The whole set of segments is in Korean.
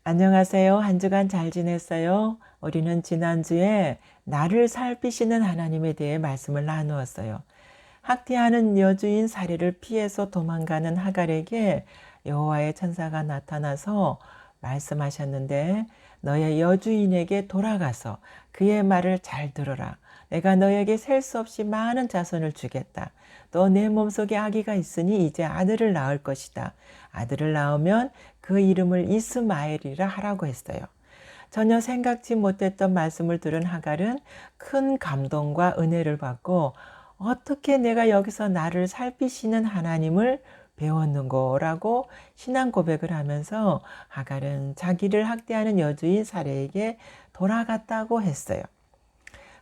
안녕하세요. 한 주간 잘 지냈어요? 우리는 지난주에 나를 살피시는 하나님에 대해 말씀을 나누었어요. 학대하는 여주인 사례를 피해서 도망가는 하갈에게 여호와의 천사가 나타나서 말씀하셨는데, 너의 여주인에게 돌아가서 그의 말을 잘 들어라. 내가 너에게 셀 수 없이 많은 자손을 주겠다. 또 내 몸속에 아기가 있으니 이제 아들을 낳을 것이다. 아들을 낳으면 그 이름을 이스마엘이라 하라고 했어요. 전혀 생각지 못했던 말씀을 들은 하갈은 큰 감동과 은혜를 받고, 어떻게 내가 여기서 나를 살피시는 하나님을 배웠는고라고 신앙 고백을 하면서 하갈은 자기를 학대하는 여주인 사례에게 돌아갔다고 했어요.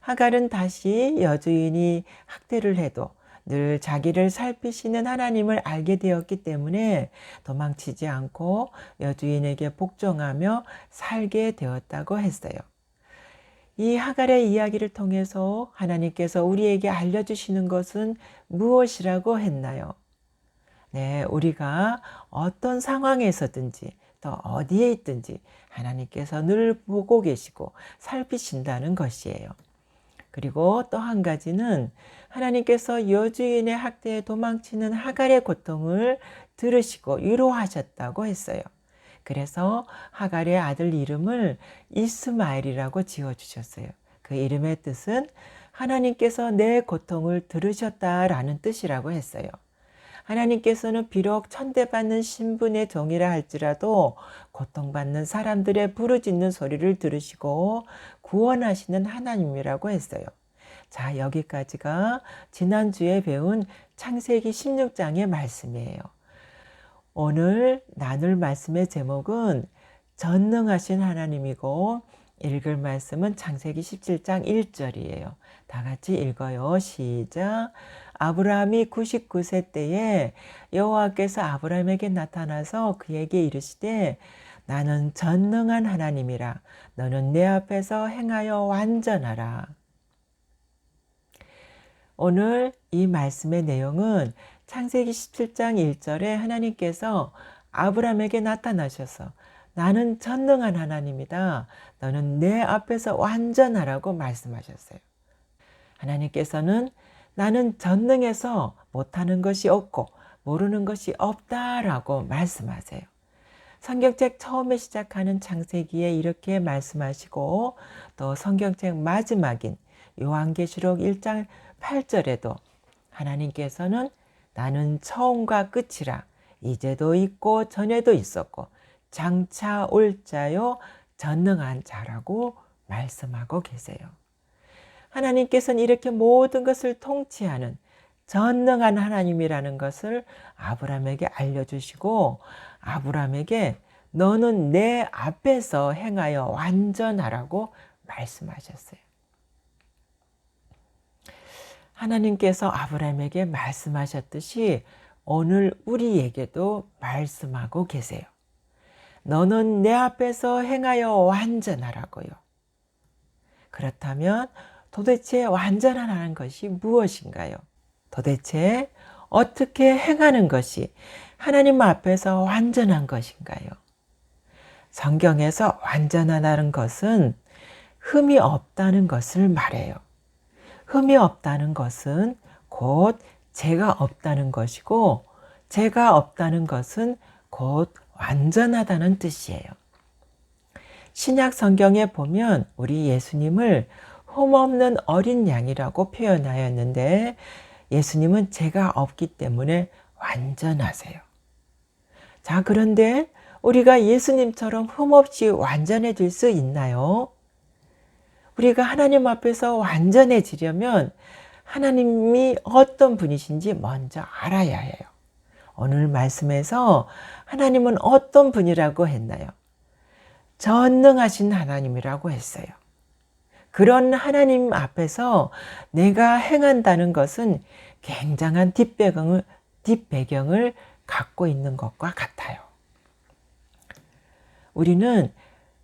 하갈은 다시 여주인이 학대를 해도 늘 자기를 살피시는 하나님을 알게 되었기 때문에 도망치지 않고 여주인에게 복종하며 살게 되었다고 했어요. 이 하갈의 이야기를 통해서 하나님께서 우리에게 알려주시는 것은 무엇이라고 했나요? 네, 우리가 어떤 상황에서든지 또 어디에 있든지 하나님께서 늘 보고 계시고 살피신다는 것이에요. 그리고 또 한 가지는 하나님께서 여주인의 학대에 도망치는 하갈의 고통을 들으시고 위로하셨다고 했어요. 그래서 하갈의 아들 이름을 이스마엘이라고 지어주셨어요. 그 이름의 뜻은 하나님께서 내 고통을 들으셨다라는 뜻이라고 했어요. 하나님께서는 비록 천대받는 신분의 종이라 할지라도 고통받는 사람들의 부르짖는 소리를 들으시고 구원하시는 하나님이라고 했어요. 자, 여기까지가 지난주에 배운 창세기 16장의 말씀이에요. 오늘 나눌 말씀의 제목은 전능하신 하나님이고, 읽을 말씀은 창세기 17장 1절이에요. 다 같이 읽어요. 시작. 아브라함이 99세 때에 여호와께서 아브라함에게 나타나서 그에게 이르시되, 나는 전능한 하나님이라. 너는 내 앞에서 행하여 완전하라. 오늘 이 말씀의 내용은 창세기 17장 1절에 하나님께서 아브라함에게 나타나셔서 나는 전능한 하나님이다. 너는 내 앞에서 완전하라고 말씀하셨어요. 하나님께서는 나는 전능해서 못하는 것이 없고 모르는 것이 없다라고 말씀하세요. 성경책 처음에 시작하는 창세기에 이렇게 말씀하시고, 또 성경책 마지막인 요한계시록 1장 8절에도 하나님께서는 나는 처음과 끝이라, 이제도 있고 전에도 있었고 장차 올 자요 전능한 자라고 말씀하고 계세요. 하나님께서는 이렇게 모든 것을 통치하는 전능한 하나님이라는 것을 아브라함에게 알려주시고, 아브라함에게 너는 내 앞에서 행하여 완전하라고 말씀하셨어요. 하나님께서 아브라함에게 말씀하셨듯이 오늘 우리에게도 말씀하고 계세요. 너는 내 앞에서 행하여 완전하라고요. 그렇다면 도대체 완전하라는 것이 무엇인가요? 도대체 어떻게 행하는 것이 하나님 앞에서 완전한 것인가요? 성경에서 완전하다는 것은 흠이 없다는 것을 말해요. 흠이 없다는 것은 곧 죄가 없다는 것이고, 죄가 없다는 것은 곧 완전하다는 뜻이에요. 신약 성경에 보면 우리 예수님을 흠없는 어린 양이라고 표현하였는데, 예수님은 죄가 없기 때문에 완전하세요. 자, 그런데 우리가 예수님처럼 흠없이 완전해질 수 있나요? 우리가 하나님 앞에서 완전해지려면 하나님이 어떤 분이신지 먼저 알아야 해요. 오늘 말씀에서 하나님은 어떤 분이라고 했나요? 전능하신 하나님이라고 했어요. 그런 하나님 앞에서 내가 행한다는 것은 굉장한 뒷배경을 갖고 있는 것과 같아요. 우리는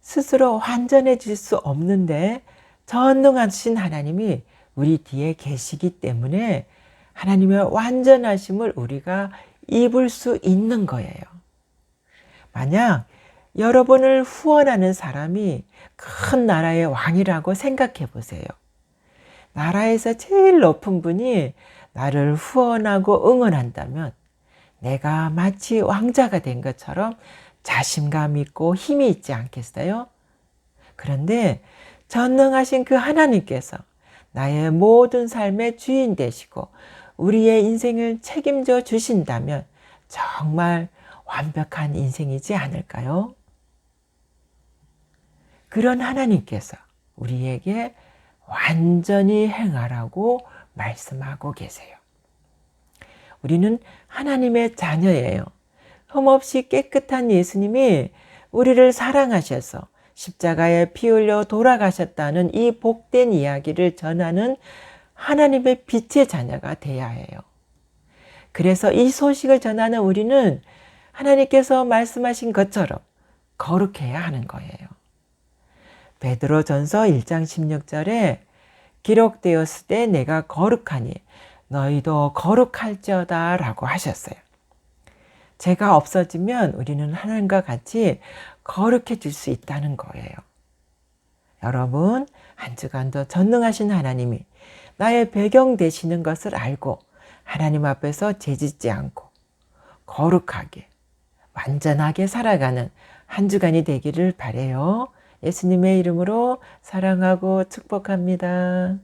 스스로 완전해질 수 없는데 전능하신 하나님이 우리 뒤에 계시기 때문에 하나님의 완전하심을 우리가 입을 수 있는 거예요. 만약 여러분을 후원하는 사람이 큰 나라의 왕이라고 생각해 보세요. 나라에서 제일 높은 분이 나를 후원하고 응원한다면 내가 마치 왕자가 된 것처럼 자신감 있고 힘이 있지 않겠어요? 그런데 전능하신 그 하나님께서 나의 모든 삶의 주인 되시고 우리의 인생을 책임져 주신다면 정말 완벽한 인생이지 않을까요? 그런 하나님께서 우리에게 완전히 행하라고 말씀하고 계세요. 우리는 하나님의 자녀예요. 흠없이 깨끗한 예수님이 우리를 사랑하셔서 십자가에 피 흘려 돌아가셨다는 이 복된 이야기를 전하는 하나님의 빛의 자녀가 되어야 해요. 그래서 이 소식을 전하는 우리는 하나님께서 말씀하신 것처럼 거룩해야 하는 거예요. 베드로전서 1장 16절에 기록되었을 때 내가 거룩하니 너희도 거룩할지어다 라고 하셨어요. 제가 없어지면 우리는 하나님과 같이 거룩해질 수 있다는 거예요. 여러분, 한 주간도 전능하신 하나님이 나의 배경 되시는 것을 알고 하나님 앞에서 죄짓지 않고 거룩하게 완전하게 살아가는 한 주간이 되기를 바라요. 예수님의 이름으로 사랑하고 축복합니다.